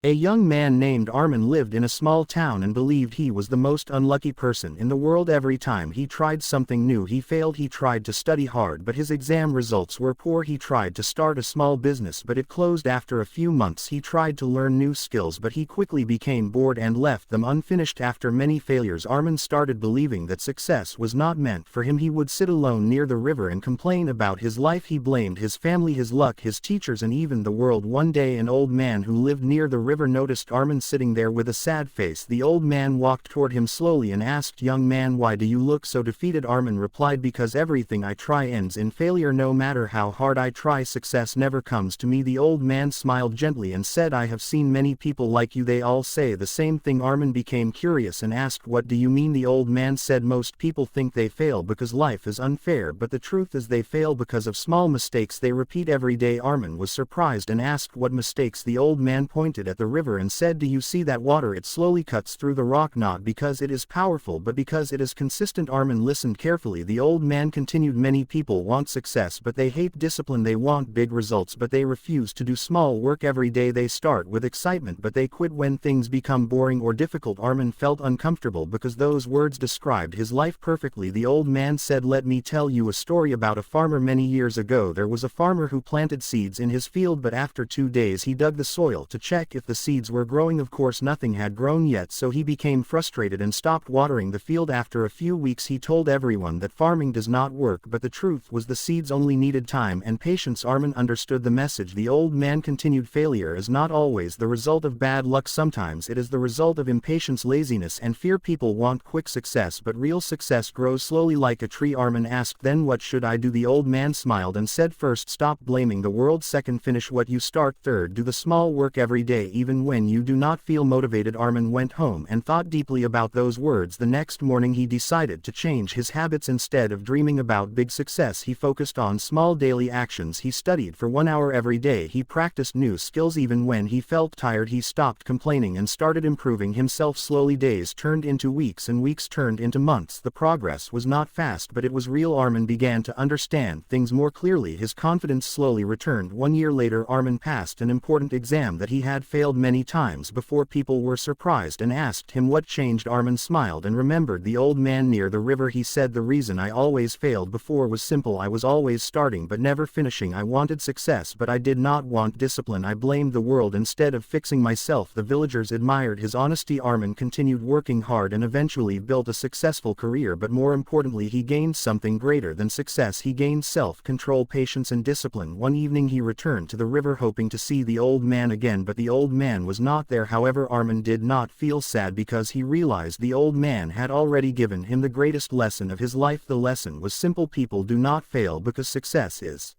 A young man named Armin lived in a small town and believed he was the most unlucky person in the world. Every time he tried something new he failed. He tried to study hard but his exam results were poor. He tried to start a small business but it closed after a few months. He tried to learn new skills but he quickly became bored and left them unfinished. After many failures, Armin started believing that success was not meant for him. He would sit alone near the river and complain about his life. He blamed his family, his luck, his teachers, and even the world. One day an old man who lived near the river noticed Armin sitting there with a sad face. The old man walked toward him slowly and asked, "Young man, why do you look so defeated?" Armin replied, "Because everything I try ends in failure. No matter how hard I try, success never comes to me." The old man smiled gently and said, "I have seen many people like you. They all say the same thing." Armin became curious and asked, "What do you mean?" The old man said, "Most people think they fail because life is unfair, but the truth is they fail because of small mistakes they repeat every day." Armin was surprised and asked, "What mistakes?" The old man pointed at the river and said, "Do you see that water? It slowly cuts through the rock, not because it is powerful but because it is consistent." Armin listened carefully. The old man continued, "Many people want success but they hate discipline. They want big results but they refuse to do small work every day. They start with excitement but they quit when things become boring or difficult." Armin felt uncomfortable because those words described his life perfectly. The old man said, "Let me tell you a story about a farmer. Many years ago there was a farmer who planted seeds in his field, but after 2 days he dug the soil to check if the seeds were growing. Of course nothing had grown yet, so he became frustrated and stopped watering the field. After a few weeks he told everyone that farming does not work, but the truth was the seeds only needed time and patience." Armin understood the message. The old man continued, "Failure is not always the result of bad luck. Sometimes it is the result of impatience, laziness, and fear. People want quick success but real success grows slowly like a tree." Armin asked, "Then what should I do?" The old man smiled and said, "First, stop blaming the world. Second, finish what you start. Third, do the small work every day even when you do not feel motivated." Armin went home and thought deeply about those words. The next morning he decided to change his habits. Instead of dreaming about big success, he focused on small daily actions. He studied for 1 hour every day. He practiced new skills. Even when he felt tired, he stopped complaining and started improving himself. Slowly days turned into weeks and weeks turned into months. The progress was not fast but it was real. Armin began to understand things more clearly. His confidence slowly returned. 1 year later Armin passed an important exam that he had failed many times before. People were surprised and asked him what changed. Armin smiled and remembered the old man near the river. He said, "The reason I always failed before was simple. I was always starting but never finishing. I wanted success but I did not want discipline. I blamed the world instead of fixing myself." The villagers admired his honesty. Armin continued working hard and eventually built a successful career, but more importantly he gained something greater than success. He gained self-control, patience, and discipline. One evening he returned to the river hoping to see the old man again, but the old man was not there. However, Armin did not feel sad because he realized the old man had already given him the greatest lesson of his life. The lesson was simple: people do not fail because success is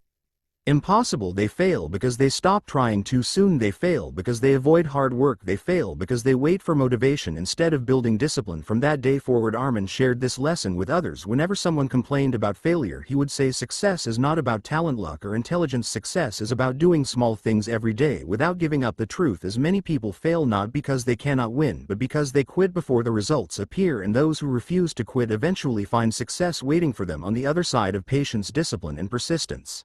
impossible. They fail because they stop trying too soon. They fail because they avoid hard work. They fail because they wait for motivation instead of building discipline. From that day forward, Armin shared this lesson with others. Whenever someone complained about failure, he would say, "Success is not about talent, luck, or intelligence. Success is about doing small things every day without giving up." The truth is, many people fail not because they cannot win, but because they quit before the results appear, and those who refuse to quit eventually find success waiting for them on the other side of patience, discipline, and persistence.